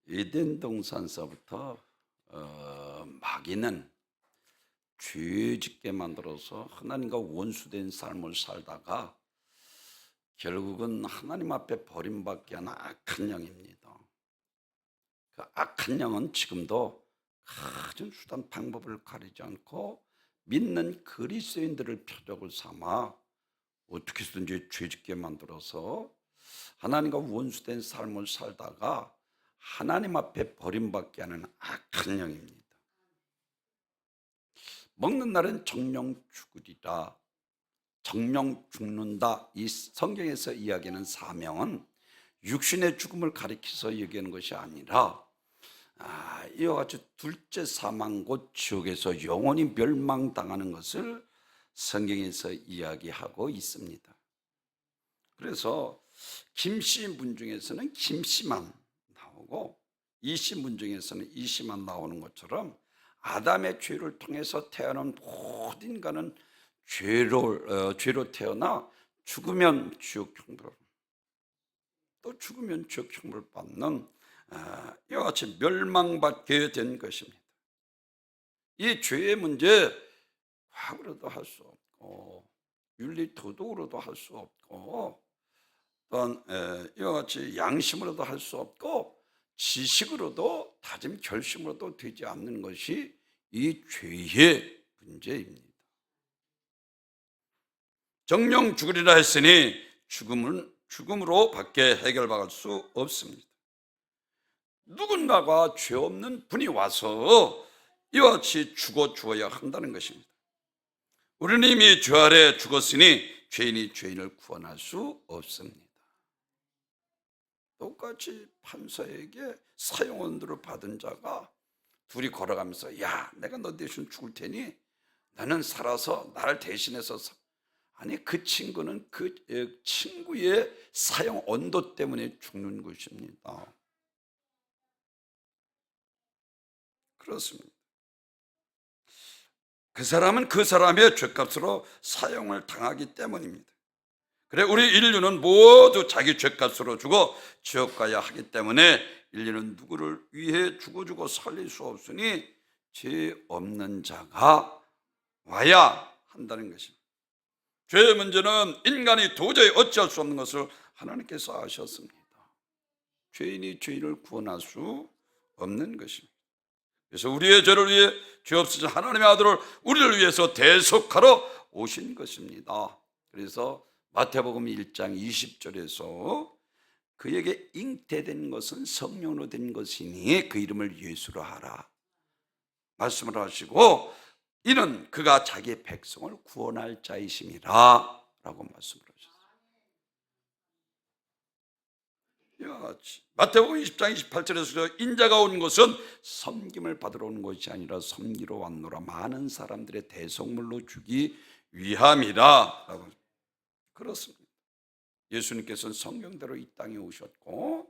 에덴 동산서부터 마귀는 죄짓게 만들어서 하나님과 원수된 삶을 살다가 결국은 하나님 앞에 버림받게 하는 악한 영입니다. 그 악한 영은 지금도 가진 수단 방법을 가리지 않고 믿는 그리스도인들을 표적을 삼아 어떻게 해서든지 죄짓게 만들어서 하나님과 원수된 삶을 살다가 하나님 앞에 버림받게 하는 악한 영입니다. 먹는 날은 정령 죽으리라, 정령 죽는다. 이 성경에서 이야기하는 사명은 육신의 죽음을 가리켜서 얘기하는 것이 아니라 이와 같이 둘째 사망 곧 지옥에서 영원히 멸망당하는 것을 성경에서 이야기하고 있습니다. 그래서 김씨 문중에서는 김씨만 나오고 이씨 문중에서는 이씨만 나오는 것처럼 아담의 죄를 통해서 태어난 모든 인간은 죄로 태어나 죽으면 지옥형벌, 또 죽으면 지옥형벌 받는 이와 같이 멸망받게 된 것입니다. 이 죄의 문제 과학으로도 할 수 없고 윤리 도덕으로도 할 수 없고 또한 이와 같이 양심으로도 할 수 없고 지식으로도 다짐 결심으로도 되지 않는 것이 이 죄의 문제입니다. 정령 죽으리라 했으니 죽음은 죽음으로 밖에 해결받을 수 없습니다. 누군가가 죄 없는 분이 와서 이와 같이 죽어야 한다는 것입니다. 우리는 이미 죄 아래 죽었으니 죄인이 죄인을 구원할 수 없습니다. 똑같이 판사에게 사형언도를 받은 자가 둘이 걸어가면서 야, 내가 너 대신 죽을 테니 나는 살아서 나를 대신해서 아니, 그 친구는 그 친구의 사형 언도 때문에 죽는 것입니다. 그렇습니다. 그 사람은 그 사람의 죄값으로 사형을 당하기 때문입니다. 그래, 우리 인류는 모두 자기 죄값으로 죽어 지옥 가야 하기 때문에 인류는 누구를 위해 죽어 살릴 수 없으니 죄 없는 자가 와야 한다는 것입니다. 죄의 문제는 인간이 도저히 어찌할 수 없는 것을 하나님께서 아셨습니다. 죄인이 죄인을 구원할 수 없는 것입니다. 그래서 우리의 죄를 위해 죄 없으신 하나님의 아들을 우리를 위해서 대속하러 오신 것입니다. 그래서 마태복음 1장 20절에서 그에게 잉태된 것은 성령으로 된 것이니 그 이름을 예수로 하라 말씀을 하시고 이는 그가 자기의 백성을 구원할 자이심이라 라고 말씀을 하셨어요. 이와 같이 마태복음 20장 28절에서 인자가 온 것은 섬김을 받으러 온 것이 아니라 섬기러 왔노라, 많은 사람들의 대속물로 주기 위함이라 라고. 그렇습니다. 예수님께서는 성경대로 이 땅에 오셨고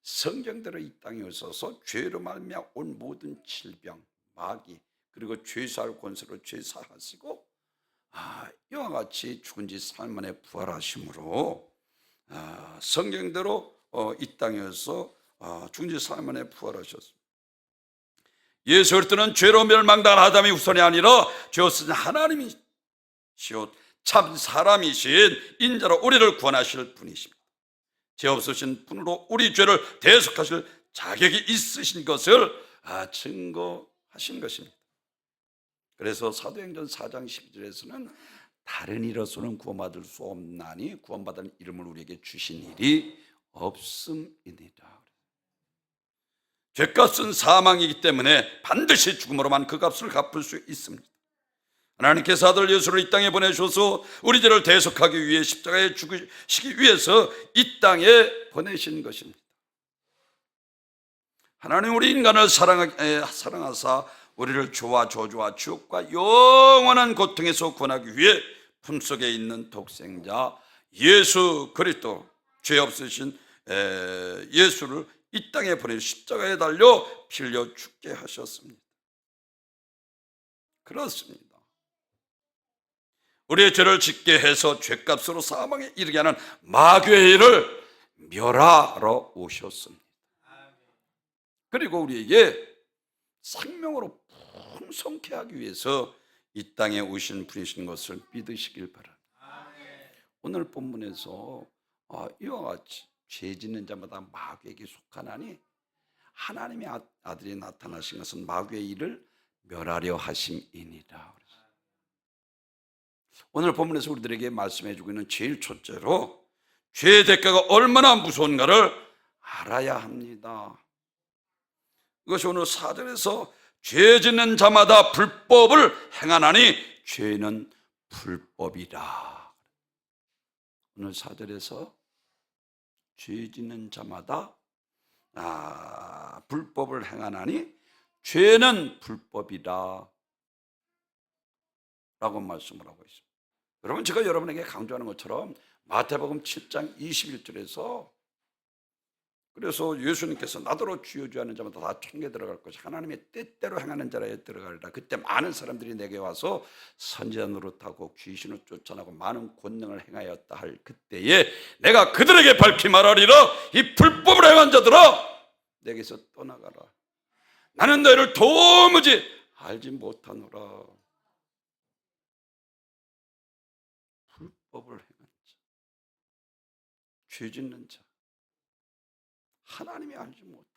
성경대로 이 땅에 오셔서 죄로 말미암아 온 모든 질병, 마귀 그리고 죄사할 권세로 죄사하시고 이와 같이 죽은 지 사흘 만에 부활하심으로 성경대로 이 땅에서 죽은 지 사흘 만에 부활하셨습니다. 예수 그리스도는 죄로 멸망당한 아담이 후손이 아니라 죄 없으신 하나님이시오 참 사람이신 인자로 우리를 구원하실 분이십니다. 죄 없으신 분으로 우리 죄를 대속하실 자격이 있으신 것을 증거하신 것입니다. 그래서 사도행전 4장 12절에서는 다른 이로서는 구원받을 수 없나니 구원받을 이름을 우리에게 주신 일이 없음이니라. 죄값은 사망이기 때문에 반드시 죽음으로만 그 값을 갚을 수 있습니다. 하나님께서 아들 예수를 이 땅에 보내셔서 우리 죄를 대속하기 위해 십자가에 죽으시기 위해서 이 땅에 보내신 것입니다. 하나님 우리 인간을 사랑하사 우리를 죄와 저주와 지옥과 영원한 고통에서 구원하기 위해 품속에 있는 독생자 예수 그리스도 죄 없으신 예수를 이 땅에 보내서 십자가에 달려 피 흘려 죽게 하셨습니다. 그렇습니다. 우리의 죄를 짓게 해서 죄값으로 사망에 이르게 하는 마귀의 일을 멸하러 오셨습니다. 그리고 우리에게 생명으로 풍성케 하기 위해서 이 땅에 오신 분이신 것을 믿으시길 바랍니다. 오늘 본문에서 이와 같이 죄 짓는 자마다 마귀에게 속하나니 하나님의 아들이 나타나신 것은 마귀의 일을 멸하려 하심이니라. 오늘 본문에서 우리들에게 말씀해 주고 있는 제일 첫째로 죄의 대가가 얼마나 무서운가를 알아야 합니다. 이것이 오늘 4절에서 죄 짓는 자마다 불법을 행하나니 죄는 불법이라. 오늘 4절에서 죄 짓는 자마다 불법을 행하나니 죄는 불법이다 라고 말씀을 하고 있습니다. 여러분, 제가 여러분에게 강조하는 것처럼 마태복음 7장 21절에서 그래서 예수님께서 나더러 주여 주여 하는 자마다 다 천국에 들어갈 것이 하나님의 뜻대로 행하는 자라에 들어가리라. 그때 많은 사람들이 내게 와서 선지자 노릇하고 귀신을 쫓아내고 많은 권능을 행하였다 할 그때에 내가 그들에게 밝히 말하리라. 이 불법을 행한 자들아, 내게서 떠나가라. 나는 너희를 도무지 알지 못하노라. 불법을 행한 자, 죄 짓는 자, 하나님이 알지 못한다.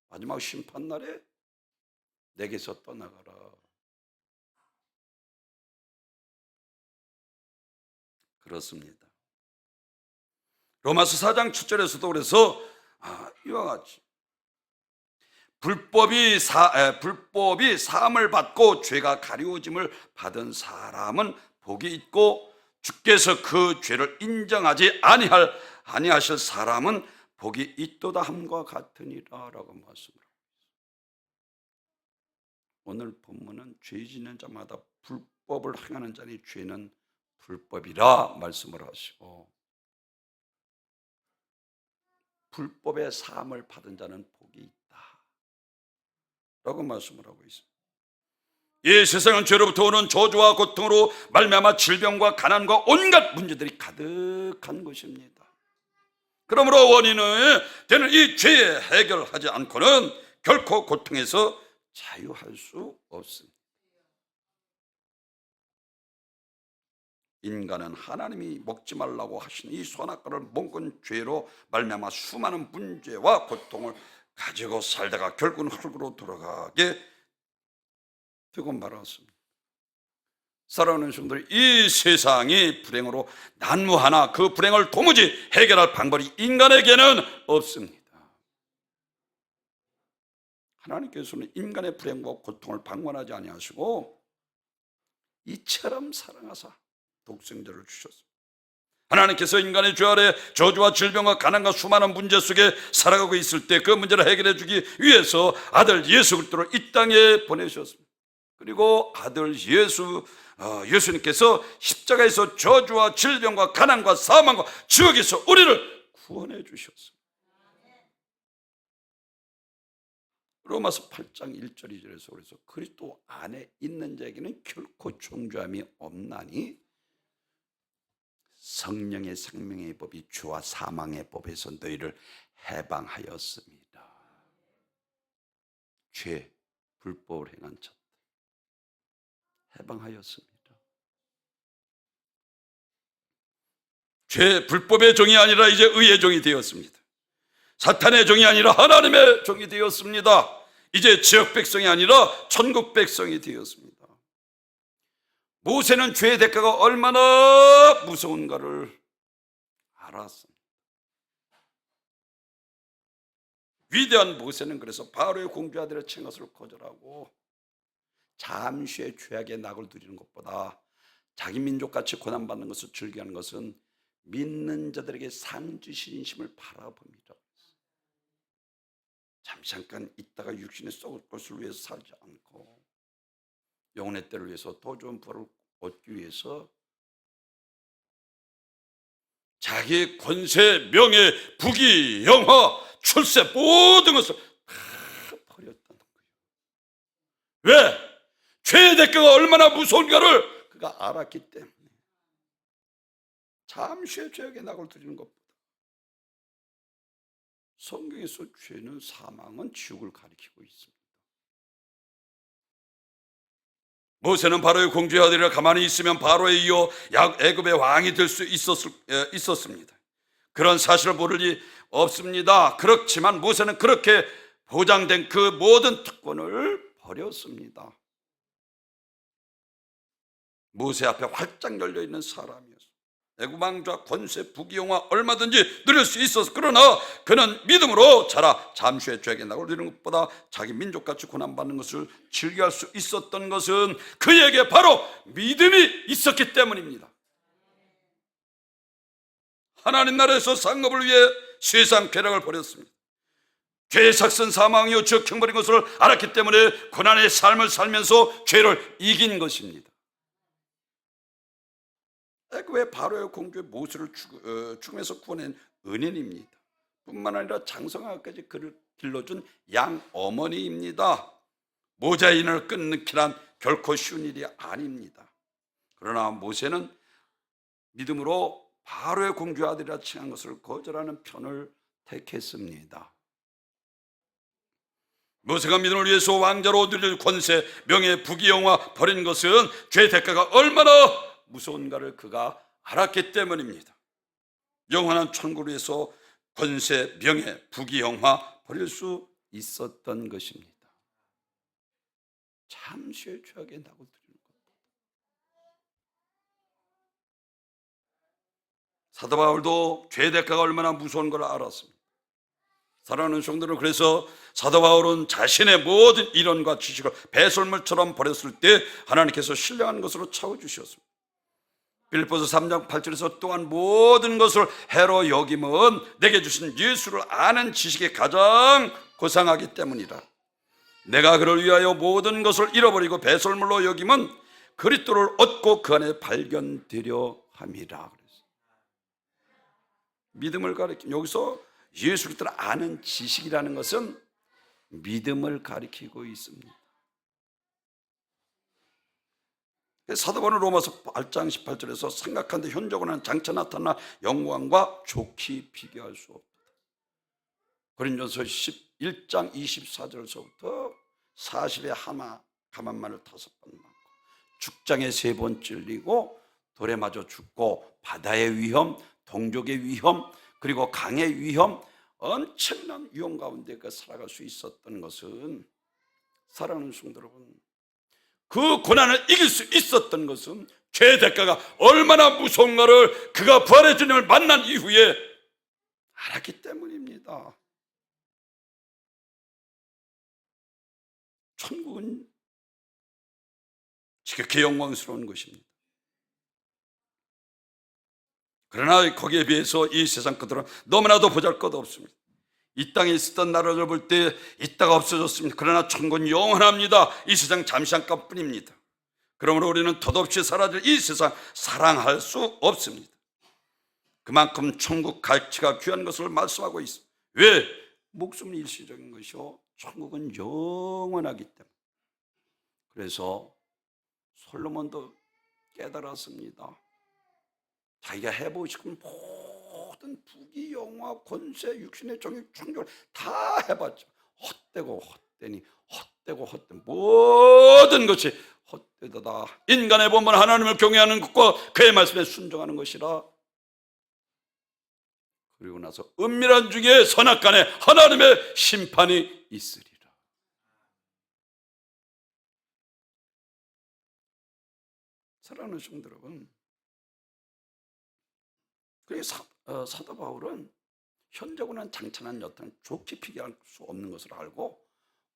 마지막 심판날에 내게서 떠나가라. 그렇습니다. 로마서 4장 7절에서도 그래서 이와 같이 불법이 사함을 받고 죄가 가리워짐을 받은 사람은 복이 있고 주께서 그 죄를 인정하지 아니하실 사람은 복이 있도다 함과 같으니라 라고 말씀을 하고 있습니다. 오늘 본문은 죄 짓는 자마다 불법을 행하는 자니 죄는 불법이라 말씀을 하시고, 불법의 사함을 받은 자는 복이 있다 라고 말씀을 하고 있습니다. 이 세상은 죄로부터 오는 저주와 고통으로 말미암아 질병과 가난과 온갖 문제들이 가득한 것입니다. 그러므로 원인은 되는 이 죄에 해결하지 않고는 결코 고통에서 자유할 수 없습니다. 인간은 하나님이 먹지 말라고 하신 이 선악과를 먹은 죄로 말미암아 수많은 문제와 고통을 가지고 살다가 결국은 흙으로 돌아가게 되고 말았습니다. 사랑하는 성도들, 이 세상이 불행으로 난무하나 그 불행을 도무지 해결할 방법이 인간에게는 없습니다. 하나님께서는 인간의 불행과 고통을 방관하지 아니하시고 이처럼 사랑하사 독생자를 주셨습니다. 하나님께서 인간의 죄 아래 저주와 질병과 가난과 수많은 문제 속에 살아가고 있을 때 그 문제를 해결해 주기 위해서 아들 예수 그리스도를 이 땅에 보내셨습니다. 그리고 아들 예수님께서 십자가에서 저주와 질병과 가난과 사망과 지옥에서 우리를 구원해 주셨습니다. 로마서 8장 1절 2절에서 그래서 그리스도 안에 있는 자에게는 결코 정죄함이 없나니 성령의 생명의 법이 죄와 사망의 법에서 너희를 해방하였습니다. 죄, 불법을 행한 자 해방하였습니다. 죄, 불법의 종이 아니라 이제 의의 종이 되었습니다. 사탄의 종이 아니라 하나님의 종이 되었습니다. 이제 지역 백성이 아니라 천국 백성이 되었습니다. 모세는 죄의 대가가 얼마나 무서운가를 알았습니다. 위대한 모세는 그래서 바로의 공주 아들의 청것을 거절하고 잠시의 죄악의 낙을 누리는 것보다 자기 민족같이 고난받는 것을 즐겨하는 것은 믿는 자들에게 상 주신 심을 바라봅니다. 잠깐 있다가 육신에 썩을 것을 위해서 살지 않고 영혼의 때를 위해서 더 좋은 부활을 얻기 위해서 자기의 권세, 명예, 부귀, 영화, 출세 모든 것을 다 버렸다는 거예요. 왜? 죄의 대가가 얼마나 무서운가를 그가 알았기 때문에. 잠시의 죄악의 낙을 드리는 것보다 성경에서 죄는, 사망은 지옥을 가리키고 있습니다. 모세는 바로의 공주의 아들이라 가만히 있으면 바로에 이어 애굽의 왕이 될 수 있었습니다. 그런 사실을 모를 리 없습니다. 그렇지만 모세는 그렇게 보장된 그 모든 특권을 버렸습니다. 모세 앞에 활짝 열려있는 사람이었습니다. 애굽 왕좌, 권세, 부귀영화 얼마든지 누릴 수 있었어. 그러나 그는 믿음으로 자라 잠시의 죄악의 낙을 누리는 것보다 자기 민족같이 고난받는 것을 즐겨할 수 있었던 것은 그에게 바로 믿음이 있었기 때문입니다. 하나님 나라에서 상급을 위해 세상 쾌락을 버렸습니다. 죄의 삭선 사망이요 즉 형벌인 것을 알았기 때문에 고난의 삶을 살면서 죄를 이긴 것입니다. 애굽의 바로의 공주의 모세를 죽음에서 구원한 은인입니다. 뿐만 아니라 장성하까지 그를 길러준 양 어머니입니다. 모자의 인을 끊는 길은 결코 쉬운 일이 아닙니다. 그러나 모세는 믿음으로 바로의 공주의 아들이라 칭한 것을 거절하는 편을 택했습니다. 모세가 믿음을 위해서 왕자로 누릴 권세, 명예, 부귀영화 버린 것은 죄의 대가가 얼마나 무서운가를 그가 알았기 때문입니다. 영원한 천국을 위해서 권세, 명예, 부귀영화 버릴 수 있었던 것입니다. 잠시의 죄악의 낙을 드리는 것. 사도 바울도 죄의 대가가 얼마나 무서운 걸 알았습니다. 사랑하는 성도들, 그래서 사도 바울은 자신의 모든 이론과 지식을 배설물처럼 버렸을 때 하나님께서 신령한 것으로 채워주셨습니다. 빌립보서 3장 8절에서 또한 모든 것을 해로 여김은 내게 주신 예수를 아는 지식이 가장 고상하기 때문이라. 내가 그를 위하여 모든 것을 잃어버리고 배설물로 여김은 그리스도를 얻고 그 안에 발견되려 함이라. 믿음을 가리키는, 여기서 예수 그리스도를 아는 지식이라는 것은 믿음을 가리키고 있습니다. 사도 바울은 로마서 8장 18절에서 생각한데 현저고는 장차 나타나 영광과 좋게 비교할 수 없다. 고린도서 11장 24절에서부터 40에 하나 가만만을 5번 맞고 죽장에 3번 찔리고 돌에 맞아 죽고 바다의 위험, 동족의 위험, 그리고 강의 위험, 엄청난 위험 가운데 살아갈 수 있었던 것은, 사랑하는 성도 여러분, 그 고난을 이길 수 있었던 것은 죄의 대가가 얼마나 무서운가를 그가 부활의 주님을 만난 이후에 알았기 때문입니다. 천국은 지극히 영광스러운 것입니다. 그러나 거기에 비해서 이 세상 것들은 너무나도 보잘것없습니다. 이 땅에 있었던 나라를 볼 때 있다가 없어졌습니다. 그러나 천국은 영원합니다. 이 세상 잠시 잠깐뿐입니다. 그러므로 우리는 덧없이 사라질 이 세상 사랑할 수 없습니다. 그만큼 천국 가치가 귀한 것을 말씀하고 있습니다. 왜? 목숨은 일시적인 것이요 천국은 영원하기 때문에. 그래서 솔로몬도 깨달았습니다. 자기가 해보고 싶은 모든 부귀, 영화, 권세, 육신의 정욕, 충족을 다 해봤죠. 헛되고 헛되니 헛되고 헛된 모든 것이 헛되다. 인간의 본분 하나님을 경외하는 것과 그의 말씀에 순종하는 것이라. 그리고 나서 은밀한 중에 선악간에 하나님의 심판이 있으리라. 사랑하는 성도 여러분, 그래서 사도 바울은 현재 고난 장차는 여튼 좋게 비교할 수 없는 것을 알고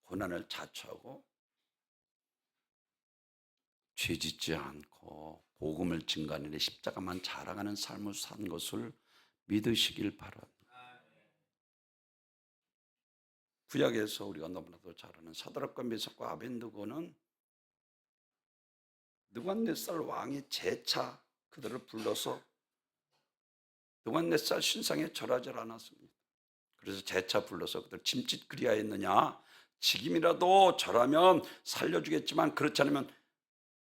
고난을 자처하고 죄짓지 않고 복음을 증거하는 십자가만 자랑하는 삶을 산 것을 믿으시길 바랍니다. 구약에서 우리가 너무나도 잘 아는 사드락과 메삭과 아벤느고는 느부갓네살 왕이 재차 그들을 불러서 느부갓네살 신상에 절하지 않았습니다. 그래서 재차 불러서 그들 짐짓 그리하였느냐, 지금이라도 절하면 살려주겠지만 그렇지 않으면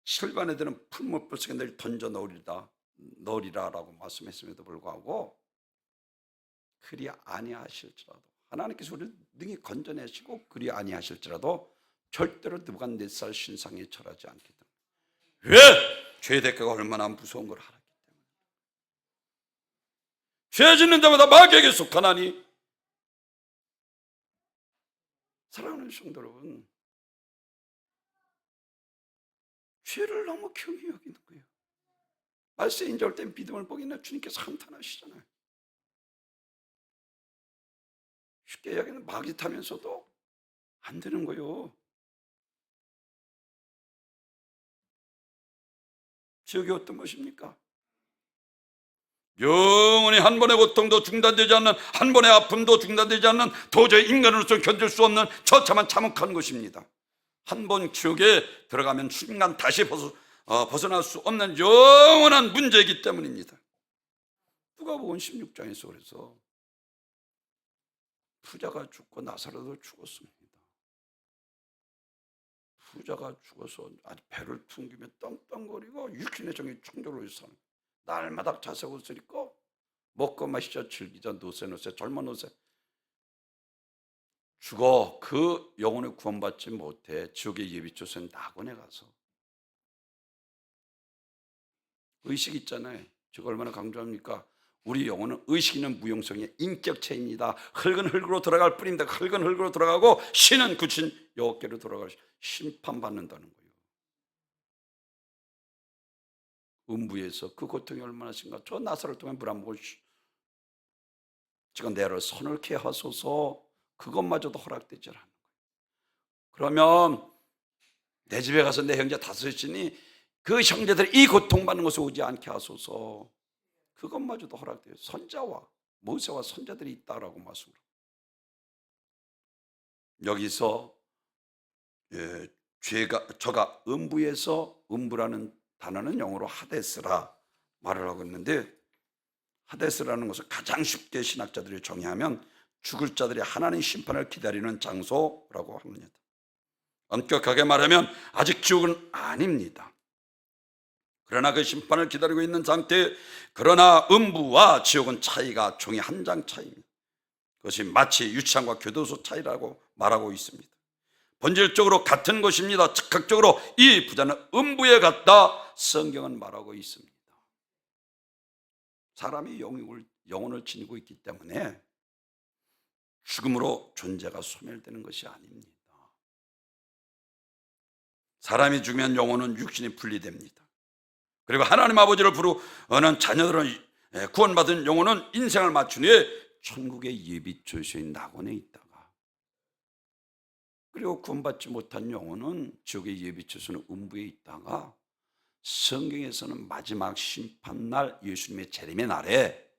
실반에 드는 풀무불 늘 던져 넣으리라 라고 말씀했음에도 불구하고 그리 아니하실지라도 하나님께서 우리를 능히 건져내시고 그리 아니하실지라도 절대로 느부갓네살 신상에 절하지 않기 때문에. 왜? 죄의 대가가 얼마나 무서운 걸 알았기 때문에. 죄 짓는 자마다 마귀에게 속하나니. 사랑하는 성도 여러분, 죄를 너무 경히 여기는 거예요. 말세 인자올 때 믿음을 보기는 주님께서 한탄하시잖아요. 쉽게 여기는 마귀 타면서도 안 되는 거예요. 지옥이 어떤 것입니까? 영원히 한 번의 고통도 중단되지 않는, 한 번의 아픔도 중단되지 않는, 도저히 인간으로서 견딜 수 없는 처참한 참혹한 것입니다. 한 번 지옥에 들어가면 순간 다시 벗어날 수 없는 영원한 문제이기 때문입니다. 누가복음 16장에서 그래서 부자가 죽고 나사로도 죽었습니다. 부자가 죽어서 아주 배를 퉁기며 떵떵거리고 육신의 정이 충돌을 해서 날마다 자색 옷을 입고 먹고 마시자 즐기자 노세 젊은 노세 죽어 그 영혼을 구원받지 못해 지옥의 예비조선 낙원에 가서 의식 있잖아요. 제가 얼마나 강조합니까? 우리 영혼은 의식 있는 무용성의 인격체입니다. 흙은 흙으로 들어갈 뿐입니다. 흙은 흙으로 들어가고 신은 그 신 여호와께로 들어가 심판받는다는 거예요. 음부에서 그 고통이 얼마나 심한가. 저 나사를 통해 물 한 모금 지금 내를 서늘케 하소서. 그것마저도 허락되지 않는 거예요. 그러면 내 집에 가서 내 형제 다섯이니 그 형제들이 이 고통받는 것에 오지 않게 하소서. 그것마저도 허락돼요. 선자와 모세와 선자들이 있다라고 말씀을. 여기서 저가 음부에서, 음부라는 단어는 영어로 하데스라 말을 하고 있는데, 하데스라는 것을 가장 쉽게 신학자들이 정의하면 죽을 자들이 하나님 심판을 기다리는 장소라고 합니다. 엄격하게 말하면 아직 지옥은 아닙니다. 그러나 그 심판을 기다리고 있는 상태, 그러나 음부와 지옥은 차이가 종이 한 장 차이입니다. 그것이 마치 유치원과 교도소 차이라고 말하고 있습니다. 본질적으로 같은 것입니다. 즉각적으로 이 부자는 음부에 갔다 성경은 말하고 있습니다. 사람이 영혼을 지니고 있기 때문에 죽음으로 존재가 소멸되는 것이 아닙니다. 사람이 죽으면 영혼은 육신이 분리됩니다. 그리고 하나님 아버지를 부르는 자녀들은, 구원받은 영혼은 인생을 마친 후에 천국의 예비조소인 낙원에 있다가, 그리고 구원받지 못한 영혼은 지옥의 예비조소는 음부에 있다가, 성경에서는 마지막 심판날 예수님의 재림의 날에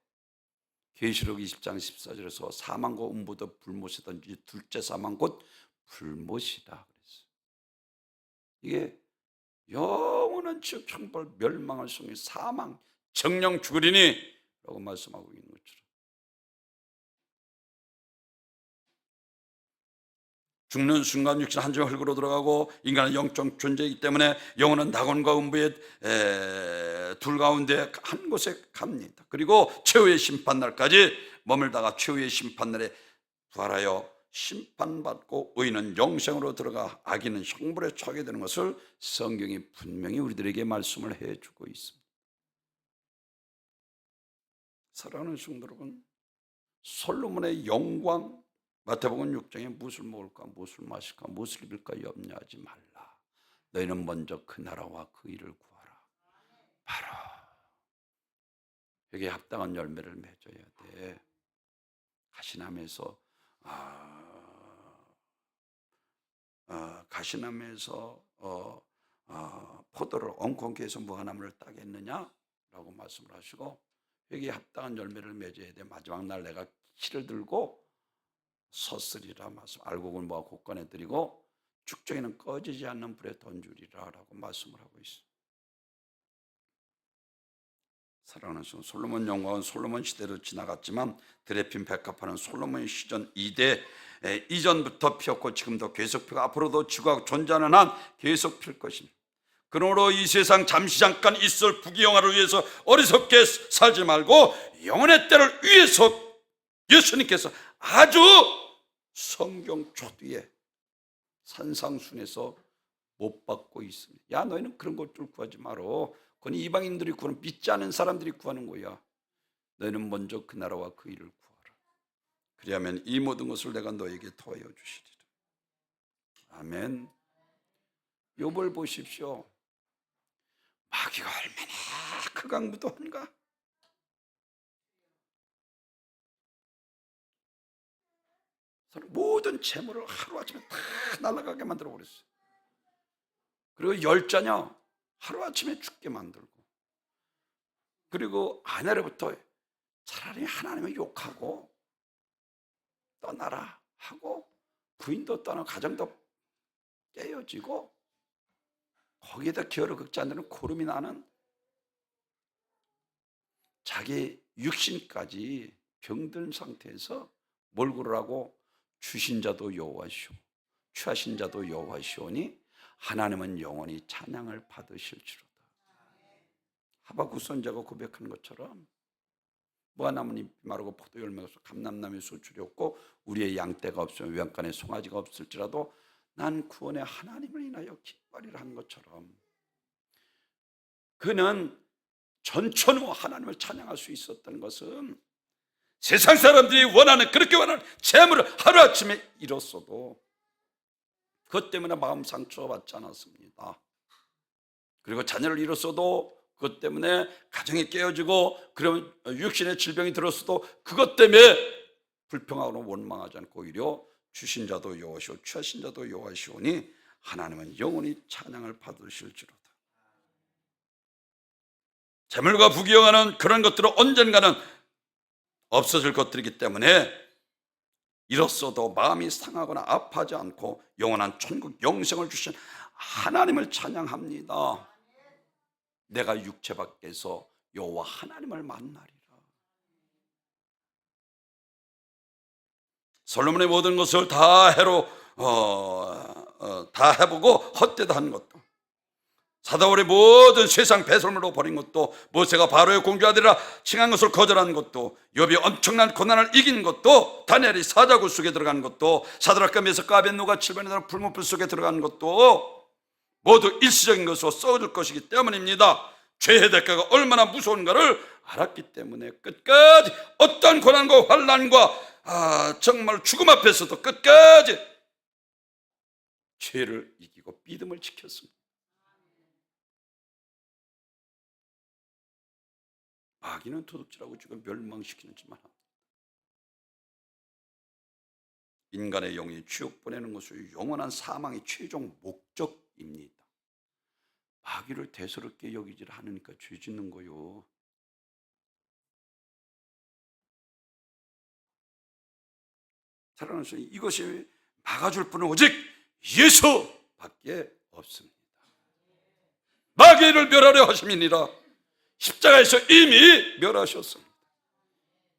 계시록 20장 14절에서 사망과 음부도 불못이든지 둘째 사망 곧 불못이다 그랬어요. 이게 영원한 지옥 형벌 멸망을 속에 사망 정령 죽으리니 라고 말씀하고 있는 것처럼, 죽는 순간 육신 한 점의 흙으로 들어가고 인간은 영적 존재이기 때문에 영혼은 낙원과 음부의 둘 가운데 한 곳에 갑니다. 그리고 최후의 심판날까지 머물다가 최후의 심판날에 부활하여 심판받고 의인은 영생으로 들어가 악인은 형벌에 처하게 되는 것을 성경이 분명히 우리들에게 말씀을 해주고 있습니다. 사랑하는 성도 여러분, 솔로몬의 영광, 마태복음 6장에 무엇을 먹을까 무엇을 마실까 무엇을 입을까 염려하지 말라. 너희는 먼저 그 나라와 그 일을 구하라. 바로 여기에 합당한 열매를 맺어야 돼. 가시남에서 포도를 엉겅퀴 해서 무화과나무를 따겠느냐라고 말씀을 하시고, 여기에 합당한 열매를 맺어야 돼. 마지막 날 내가 키를 들고 섰으리라 말씀. 알곡은 모아 곳간에 드리고 축정에는 꺼지지 않는 불에 던주리라 라고 말씀을 하고 있습니다. 사랑하는 솔로몬 영광은 솔로몬 시대로 지나갔지만 드레핀 백합화는 솔로몬 시전 2대 이전부터 피었고 지금도 계속 피고 앞으로도 지구가 존재하는 한 계속 필 것입니다. 그러므로 이 세상 잠시 잠깐 있을 부귀영화를 위해서 어리석게 살지 말고 영혼의 때를 위해서 예수님께서 아주 성경 초두에 산상순에서 못 받고 있습니다. 야, 너희는 그런 것들 구하지 마라. 그건 이방인들이 구하는, 믿지 않은 사람들이 구하는 거야. 너희는 먼저 그 나라와 그 일을 구하라. 그리하면 이 모든 것을 내가 너에게 더하여 주시리라. 아멘. 욥을 보십시오. 마귀가 얼마나 극악무도한가. 모든 재물을 하루아침에 다 날아가게 만들어 버렸어요. 그리고 열자녀 하루아침에 죽게 만들고, 그리고 아내로부터 차라리 하나님을 욕하고 떠나라 하고, 부인도 떠나고 가정도 깨어지고, 거기에다 기어를 긁지 않는 고름이 나는, 자기 육신까지 병든 상태에서 몰골하고, 주신 자도 여호와시오 취하신 자도 여호와시오니 하나님은 영원히 찬양을 받으실지로다. 하박국 선지자가 고백한 것처럼 무화나무잎이 마르고 포도 열매가 없어 감람나무에 소출이 없고 우리의 양떼가 없으면 외양간에 송아지가 없을지라도 난 구원의 하나님을 인하여 기뻐하리라 한 것처럼, 그는 전천후 하나님을 찬양할 수 있었던 것은 세상 사람들이 원하는, 그렇게 원하는 재물을 하루아침에 잃었어도 그것 때문에 마음 상처받지 않았습니다. 그리고 자녀를 잃었어도 그것 때문에 가정이 깨어지고, 그러면 육신의 질병이 들었어도 그것 때문에 불평하고 원망하지 않고 오히려 주신 자도 여호와시오 취하신 자도 여호와시오니 하나님은 영원히 찬양을 받으실지로다. 재물과 부귀영화는 그런 것들은 언젠가는 없어질 것들이기 때문에 잃었어도 마음이 상하거나 아파하지 않고 영원한 천국 영생을 주신 하나님을 찬양합니다. 내가 육체 밖에서 여호와 하나님을 만나리라. 솔로몬의 모든 것을 다 해보고 헛되다 한 것도, 사다올의 모든 세상 배설물로 버린 것도, 모세가 바로의 공주아들이라 칭한 것을 거절한 것도, 욥이 엄청난 고난을 이긴 것도, 다니엘이 사자굴 속에 들어간 것도, 사드락과 메삭과 아벳노가 7번의 불문불 속에 들어간 것도 모두 일시적인 것으로 썩어질 것이기 때문입니다. 죄의 대가가 얼마나 무서운가를 알았기 때문에 끝까지 어떤 고난과 환난과 정말 죽음 앞에서도 끝까지 죄를 이기고 믿음을 지켰습니다. 마귀는 도둑질하고 지금 멸망시키는지만 합니다. 인간의 영이 지옥 보내는 것은 영원한 사망의 최종 목적입니다. 마귀를 대수롭게 여기질 않으니까 죄 짓는 거요. 사랑하는 성도, 이것이 막아줄 분은 오직 예수밖에 없습니다. 마귀를 멸하려 하심이니라. 십자가에서 이미 멸하셨습니다.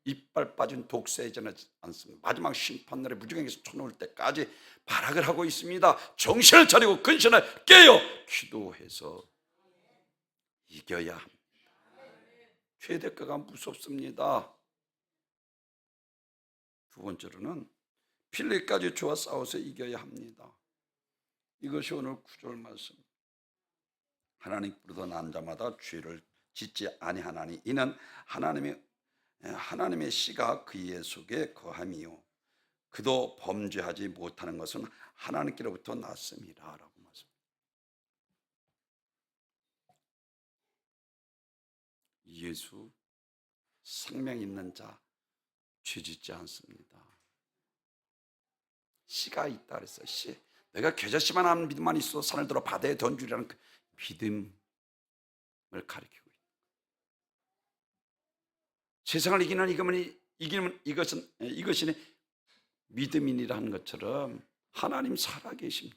이빨 빠진 독세이지는 않습니다. 마지막 심판날에 무지개에서 쳐놓을 때까지 발악을 하고 있습니다. 정신을 차리고 근신을 깨어 기도해서 이겨야 합니다. 최대가가 무섭습니다. 두 번째로는 필리까지 죄와 싸워서 이겨야 합니다. 이것이 오늘 구절 말씀. 하나님 부르던 난 자마다 죄를 짓지 아니하나니 이는 하나님의 씨가 그의 속에 거함이요 그도 범죄하지 못하는 것은 하나님께로부터 났음이라 라고 말씀합니다. 예수 생명 있는 자 죄 짓지 않습니다. 씨가 있다 그랬어요. 씨. 내가 겨자씨만 하는 믿음만 있어 산을 들어 바다에 던주리라는 그 믿음을 가리키고 있다. 세상을 이기는 이것이 믿음이니라는 것처럼 하나님 살아계십니다.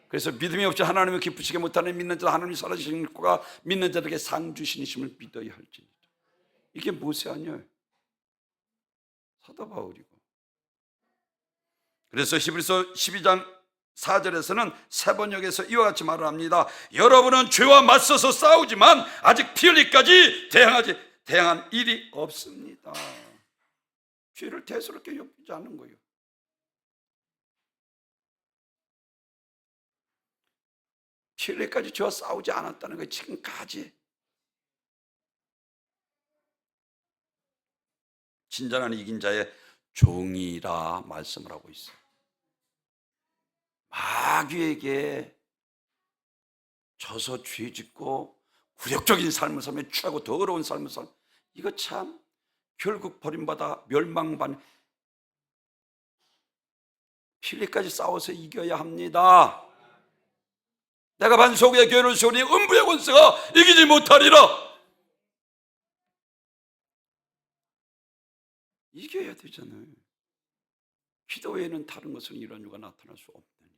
그래서 믿음이 없이 하나님을 기쁘시게 못하는 믿는 자 하나님이 살아계신 거가 믿는 자들에게 상 주시니심을 믿어야 할지니라. 이게 모세 아니에요? 사도 바울이고. 그래서 히브리서 12장 4절에서는 세 번역에서 이와 같이 말을 합니다. 여러분은 죄와 맞서서 싸우지만 아직 피 흘리기까지 대항한 일이 없습니다. 죄를 대수롭게 여기지 않는 거예요. 필레까지 저와 싸우지 않았다는 거 지금까지. 진정한 이긴 자의 종이라 말씀을 하고 있어요. 마귀에게 져서 죄짓고 굴욕적인 삶을 살며 취하고 더러운 삶을 살며, 이거 참 결국 버림받아 멸망받는, 필리까지 싸워서 이겨야 합니다. 내가 반석의 교회를 세우니 음부의 권세가 이기지 못하리라. 이겨야 되잖아요. 기도 외에는 다른 것은 이런 이유가 나타날 수 없느니라.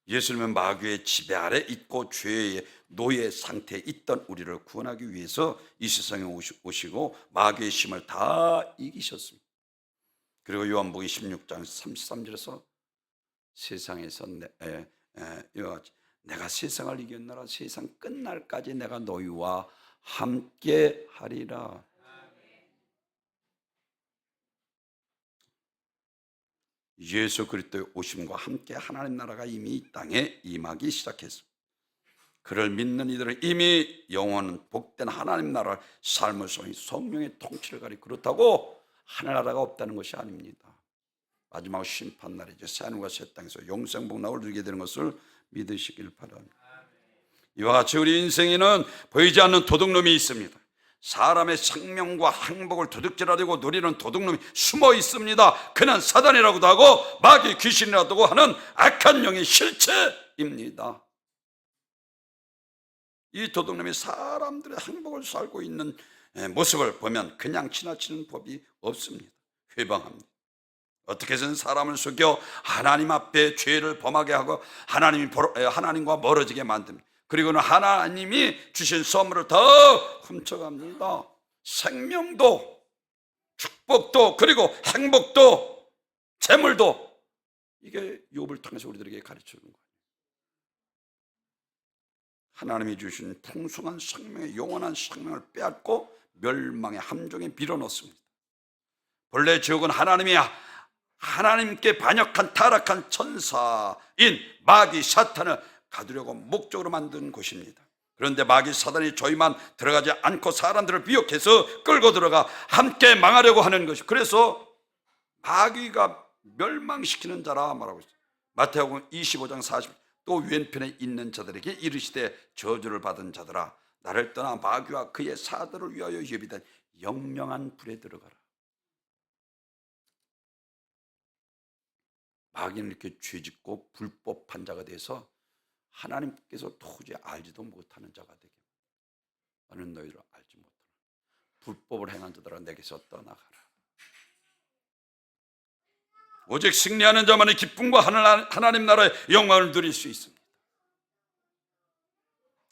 예수님은 마귀의 지배 아래 있고 죄의 노예 상태에 있던 우리를 구원하기 위해서 이 세상에 오시고 마귀의 힘을 다 이기셨습니다. 그리고 요한복음 16장 33절에서 세상에서 내가 세상을 이겼노라, 세상 끝날까지 내가 너희와 함께 하리라. 예수 그리스도의 오심과 함께 하나님 나라가 이미 이 땅에 임하기 시작했습니다. 그를 믿는 이들은 이미 영원한 복된 하나님 나라를 삶을 속에 성령의 통치를 가리. 그렇다고 하늘나라가 없다는 것이 아닙니다. 마지막 심판날이죠. 새하늘과 새 땅에서 영생복락을 누리게 되는 것을 믿으시길 바랍니다. 이와 같이 우리 인생에는 보이지 않는 도둑놈이 있습니다. 사람의 생명과 행복을 도둑질하려고 노리는 도둑놈이 숨어 있습니다. 그는 사단이라고도 하고 마귀 귀신이라고 하는 악한 영의 실체입니다. 이 도둑놈이 사람들의 행복을 살고 있는 모습을 보면 그냥 지나치는 법이 없습니다. 회방합니다. 어떻게 해서든 사람을 속여 하나님 앞에 죄를 범하게 하고 하나님과 멀어지게 만듭니다. 그리고는 하나님이 주신 선물을 더 훔쳐갑니다. 생명도, 축복도, 그리고 행복도, 재물도. 이게 욥을 통해서 우리들에게 가르쳐주는 거예요. 하나님이 주신 풍성한 생명의 영원한 생명을 빼앗고 멸망의 함정에 밀어넣습니다. 본래 지옥은 하나님께 반역한 타락한 천사인 마귀 사탄을 가두려고 목적으로 만든 곳입니다. 그런데 마귀 사단이 저희만 들어가지 않고 사람들을 미혹해서 끌고 들어가 함께 망하려고 하는 것이, 그래서 마귀가 멸망시키는 자라 말하고 있어요. 마태복음 25장 40, 또 왼편에 있는 자들에게 이르시되 저주를 받은 자들아 나를 떠나 마귀와 그의 사들을 위하여 예비된 영영한 불에 들어가라. 마귀는 이렇게 죄짓고 불법한 자가 돼서 하나님께서 도저히 알지도 못하는 자가 되게 나는 너희를 알지 못하라. 불법을 행한 자들아 내게서 떠나가라. 오직 승리하는 자만이 기쁨과 하나님 나라의 영광을 누릴 수 있습니다.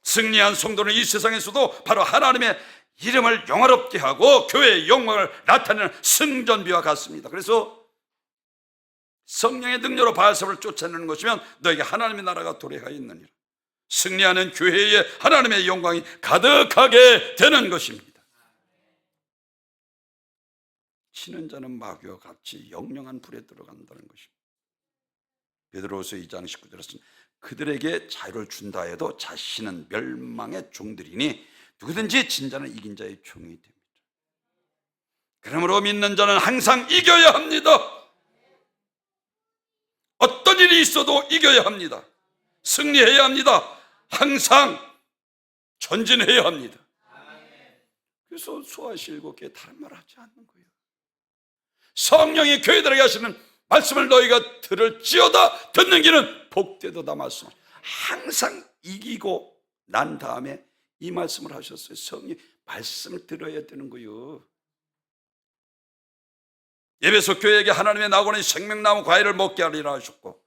승리한 성도는 이 세상에서도 바로 하나님의 이름을 영화롭게 하고 교회의 영광을 나타내는 승전비와 같습니다. 그래서 성령의 능력으로 바알세바를 쫓아내는 것이면 너에게 하나님의 나라가 도래하여 있느니라. 승리하는 교회에 하나님의 영광이 가득하게 되는 것입니다. 치는 자는 마귀와 같이 영영한 불에 들어간다는 것입니다. 베드로후서 2장 19절에서는 그들에게 자유를 준다 해도 자신은 멸망의 종들이니 누구든지 진자는 이긴 자의 종이 됩니다. 그러므로 믿는 자는 항상 이겨야 합니다. 어떤 일이 있어도 이겨야 합니다. 승리해야 합니다. 항상 전진해야 합니다. 그래서 수아시 7교에 다른 말 하지 않는 거예요. 성령이 교회들에게 하시는 말씀을 너희가 들을지어다 듣는 길은 복되도다 말씀. 항상 이기고 난 다음에 이 말씀을 하셨어요. 성령 말씀을 들어야 되는 거예요. 에베소 교회에게 하나님의 낙원의 생명나무 과일을 먹게 하리라 하셨고,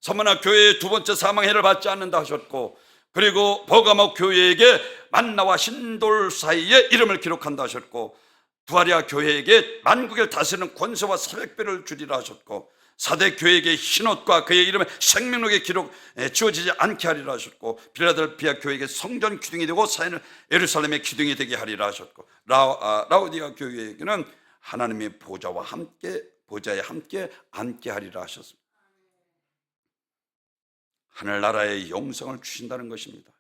서머나 교회의 두 번째 사망해를 받지 않는다 하셨고, 그리고 버가모 교회에게 만나와 신돌 사이에 이름을 기록한다 하셨고, 두아리아 교회에게 만국을 다스리는 권세와 사백배를 주리라 하셨고, 사대 교회에게 흰옷과 그의 이름에 생명록의 기록 지워지지 않게 하리라 하셨고, 빌라델피아 교회에게 성전 기둥이 되고 사인을 예루살렘의 기둥이 되게 하리라 하셨고, 라오디아 교회에게는 하나님의 보좌에 함께 앉게 하리라 하셨습니다. 하늘나라의 영생을 주신다는 것입니다.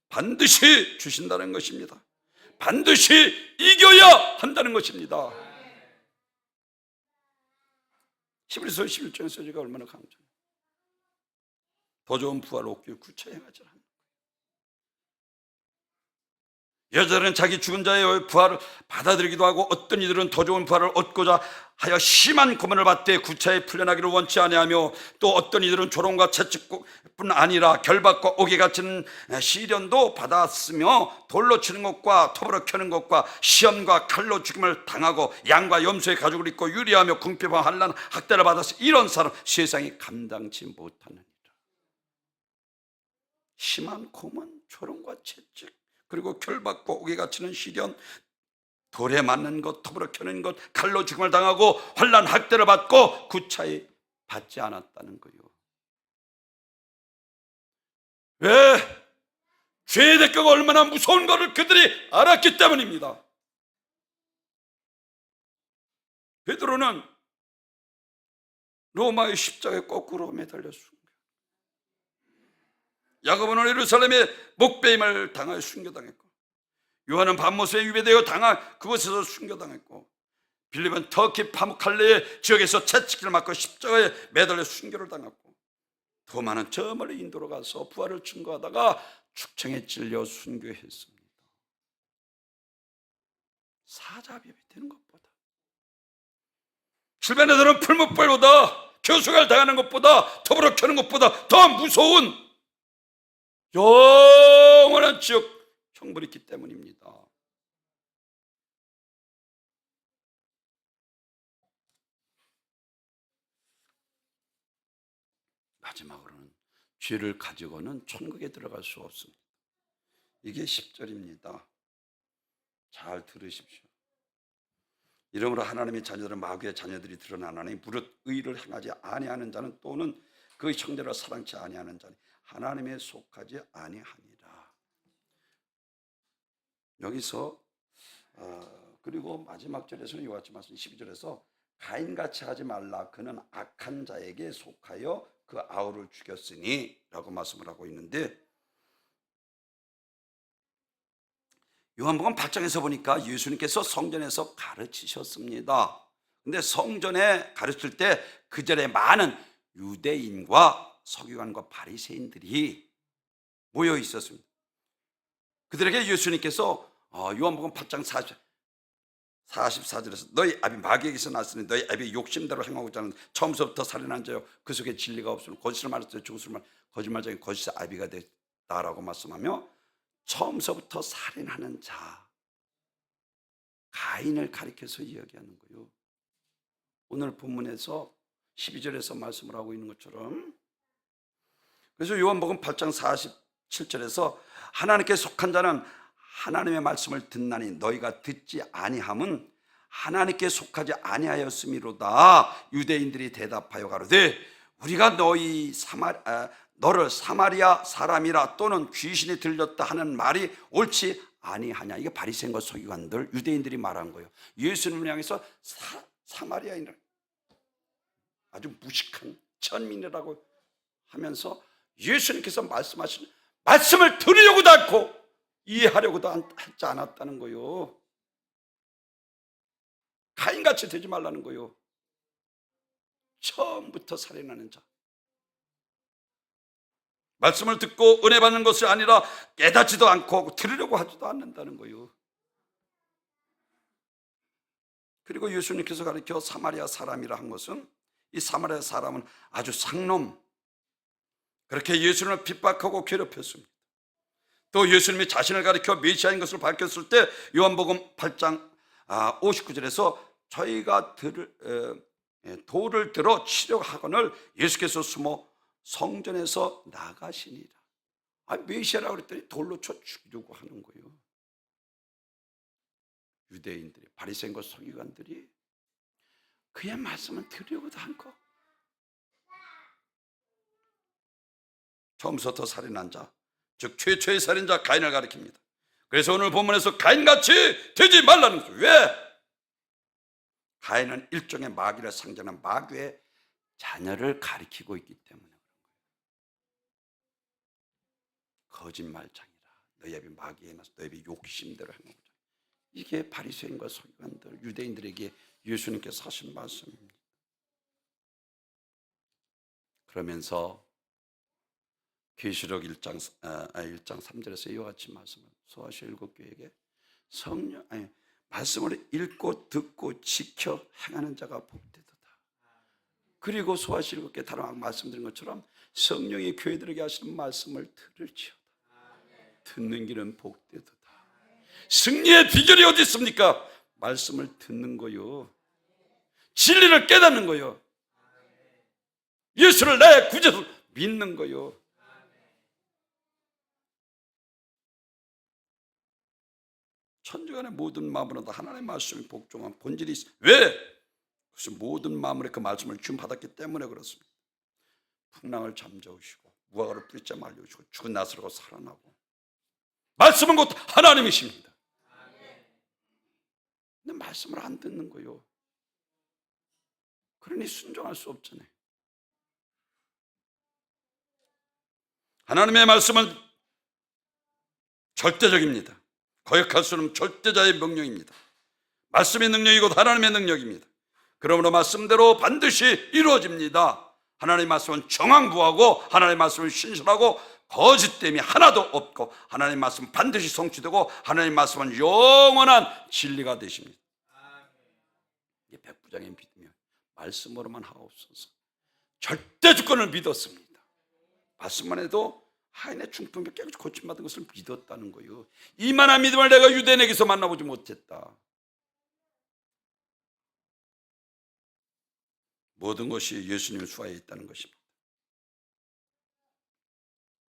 반드시 주신다는 것입니다. 반드시 이겨야 한다는 것입니다. 히브리서 11장에서 제가 얼마나 강조해요. 더 좋은 부활을 얻기 위해 구차 행하지 않는 거예요. 여자들은 자기 죽은 자의 부활을 받아들이기도 하고, 어떤 이들은 더 좋은 부활을 얻고자 하여 심한 고문을 받되 구차에 풀려나기를 원치 아니하며, 또 어떤 이들은 조롱과 채찍뿐 아니라 결박과 옥에 갇히는 시련도 받았으며, 돌로 치는 것과 톱으로 켜는 것과 시험과 칼로 죽임을 당하고 양과 염소의 가죽을 입고 유리하며 궁핍과 환난 학대를 받아서 이런 사람 세상이 감당치 못하느니라. 심한 고문, 조롱과 채찍, 그리고 결박과 옥에 갇히는 시련, 돌에 맞는 것, 톱으로 켜는 것, 칼로 죽임을 당하고 환난 학대를 받고 구차에 받지 않았다는 거예요. 왜? 죄의 대가가 얼마나 무서운 것을 그들이 알았기 때문입니다. 베드로는 로마의 십자가에 거꾸로 매달려 죽은 거예요. 야고보는 예루살렘의 목배임을 당하여 순교당했고, 요한은 밤모습에 위배되어 그곳에서 순교당했고, 빌립은 터키 파무칼레의 지역에서 채찍질을 맞고 십자가에 매달려 순교를 당했고, 도마는 저 멀리 인도로 가서 부활을 증거하다가 축청에 찔려 순교했습니다. 사자비비 되는 것보다, 실베네들은 풀무불보다, 교수갈 당하는 것보다, 톱으로 켜는 것보다 더 무서운 영원한 지옥 형벌이 있기 때문입니다. 마지막으로는 죄를 가지고는 천국에 들어갈 수 없습니다. 이게 10절입니다. 잘 들으십시오. 이러므로 하나님의 자녀들은 마귀의 자녀들이 드러나나니, 무릇 의를 행하지 아니하는 자는, 또는 그 형제를 사랑치 아니하는 자는 하나님에 속하지 아니하니라. 여기서 그리고 마지막 절에서는 이와 같이 말씀, 12절에서 가인같이 하지 말라, 그는 악한 자에게 속하여 그 아우를 죽였으니 라고 말씀을 하고 있는데, 요한복음 8장에서 보니까 예수님께서 성전에서 가르치셨습니다. 근데 성전에 가르칠 때 그 절에 많은 유대인과 서기관과 바리새인들이 모여 있었습니다. 그들에게 예수님께서 요한복음 8장 44절에서 너희 아비 마귀에게서 났으니 너희 아비 욕심대로 행하고자 하는 처음서부터 살인한 자요, 그 속에 진리가 없으면 거짓을 말했어요. 거짓말쟁이 거짓의 아비가 됐다라고 말씀하며, 처음서부터 살인하는 자 가인을 가리켜서 이야기하는 거예요. 오늘 본문에서 12절에서 말씀을 하고 있는 것처럼, 그래서 요한복음 8장 47절에서 하나님께 속한 자는 하나님의 말씀을 듣나니 너희가 듣지 아니함은 하나님께 속하지 아니하였음이로다. 유대인들이 대답하여 가로되 우리가 너를 사마리아 사람이라 또는 귀신이 들렸다 하는 말이 옳지 아니하냐. 이게 바리새인과 서기관들, 유대인들이 말한 거예요. 예수님을 향해서 사마리아인을 아주 무식한 천민이라고 하면서 예수님께서 말씀하신 말씀을 들으려고도 않고 이해하려고도 하지 않았다는 거예요. 가인같이 되지 말라는 거예요. 처음부터 살인하는 자, 말씀을 듣고 은혜 받는 것이 아니라 깨닫지도 않고 들으려고 하지도 않는다는 거예요. 그리고 예수님께서 가르쳐 사마리아 사람이라 한 것은, 이 사마리아 사람은 아주 상놈, 그렇게 예수님을 핍박하고 괴롭혔습니다. 또 예수님이 자신을 가리켜 메시아인 것을 밝혔을 때 요한복음 8장 59절에서 저희가 돌을 들어 치려고 하거늘 예수께서 숨어 성전에서 나가시니라. 메시아라고 그랬더니 돌로 쳐 죽이려고 하는 거예요. 유대인들이, 바리새인과 서기관들이 그의 말씀은 들으려고도 않고 처음부터 살인한 자, 즉 최초의 살인자 가인을 가리킵니다. 그래서 오늘 본문에서 가인같이 되지 말라는 거예요. 왜? 가인은 일종의 마귀를 상징하는 마귀의 자녀를 가리키고 있기 때문에 그런 거예요. 거짓말장이라, 너희 앞에 마귀에 나서 너희 앞에 욕심대로 행하고자. 이게 바리새인과 서기관들, 유대인들에게 예수님께서 하신 말씀입니다. 그러면서 계시록 1장 3절에서 이와 같이 말씀을 소아시아 7교회에게 말씀을 읽고 듣고 지켜 행하는 자가 복되도다. 그리고 소아시아 7교회 다른 말씀드린 것처럼 성령이 교회들에게 하시는 말씀을 들을지어다. 듣는 길은 복되도다. 승리의 비결이 어디 있습니까? 말씀을 듣는 거요, 진리를 깨닫는 거요, 예수를 나의 구주로 믿는 거요. 천주간의 모든 마음으로 다 하나님의 말씀이 복종한 본질이 있어요. 왜? 그것은 모든 마음으로 그 말씀을 주님 받았기 때문에 그렇습니다. 풍랑을 잠재우시고 무화과를 뿌리째 말려주시고 죽은 나사로가 살아나고, 말씀은 곧 하나님이십니다. 근데 말씀을 안 듣는 거요. 그러니 순종할 수 없잖아요. 하나님의 말씀은 절대적입니다. 거역할 수 없는 절대자의 명령입니다. 말씀의 능력이 곧 하나님의 능력입니다. 그러므로 말씀대로 반드시 이루어집니다. 하나님의 말씀은 정확무하고 하나님의 말씀은 신실하고 거짓됨이 하나도 없고 하나님의 말씀은 반드시 성취되고 하나님의 말씀은 영원한 진리가 되십니다. 이게 백부장의 믿으면 말씀으로만 하옵소서. 절대 주권을 믿었습니다. 말씀만 해도 하인의 중풍이 깨끗이 고침받은 것을 믿었다는 거예요. 이만한 믿음을 내가 유대인에게서 만나보지 못했다. 모든 것이 예수님의 수하에 있다는 것입니다.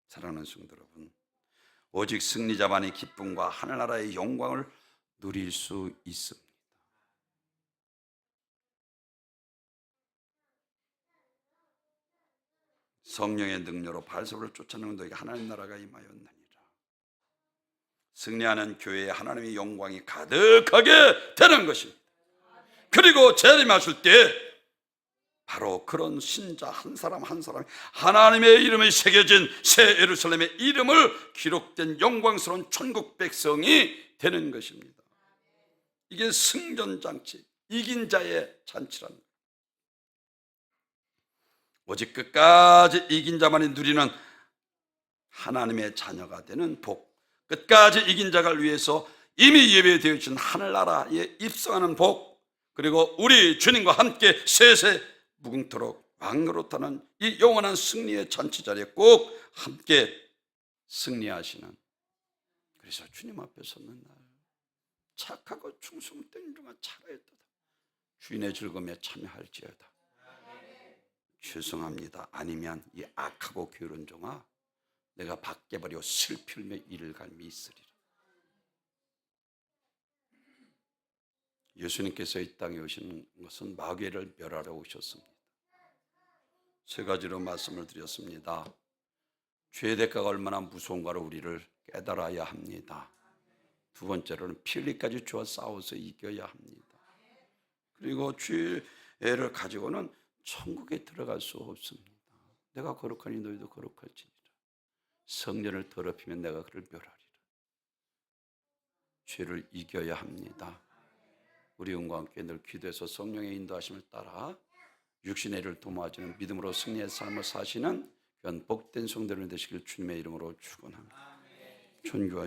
사랑하는 성도 여러분, 오직 승리자만이 기쁨과 하늘나라의 영광을 누릴 수 있습니다. 성령의 능력으로 바알세바를 쫓아내는 너에게 하나님 나라가 임하였느니라. 승리하는 교회에 하나님의 영광이 가득하게 되는 것입니다. 그리고 재림하실 때 바로 그런 신자 한 사람 한 사람이 하나님의 이름이 새겨진 새 예루살렘의 이름을 기록된 영광스러운 천국 백성이 되는 것입니다. 이게 승전잔치, 이긴 자의 잔치라는 거예요. 오직 끝까지 이긴 자만이 누리는 하나님의 자녀가 되는 복, 끝까지 이긴 자를 위해서 이미 예배되어진 하늘나라에 입성하는 복, 그리고 우리 주님과 함께 세세 무궁토록 왕노릇하는 이 영원한 승리의 잔치 자리에 꼭 함께 승리하시는, 그래서 주님 앞에 섰는 날 착하고 충성된 종아 차라였도다. 주인의 즐거움에 참여할지어다. 죄송합니다. 아니면 이 악하고 게으른 종아, 내가 밖에 버려 슬피며 이를 갈미 있으리라. 예수님께서 이 땅에 오시는 것은 마귀를 멸하러 오셨습니다. 세 가지로 말씀을 드렸습니다. 죄의 대가가 얼마나 무서운가를 우리를 깨달아야 합니다. 두 번째로는 피 흘리기까지 주와 싸워서 이겨야 합니다. 그리고 죄를 가지고는 천국에 들어갈 수 없습니다. 내가 거룩하니 너희도 거룩할지니라. 성전을 더럽히면 내가 그를 멸하리라. 죄를 이겨야 합니다. 우리 영과 함께 늘 기도해서 성령의 인도하심을 따라 육신의 일을 도모하지는 믿음으로 승리의 삶을 사시는 귀한 복된 성도들 되시길 주님의 이름으로 축원합니다. 존귀하여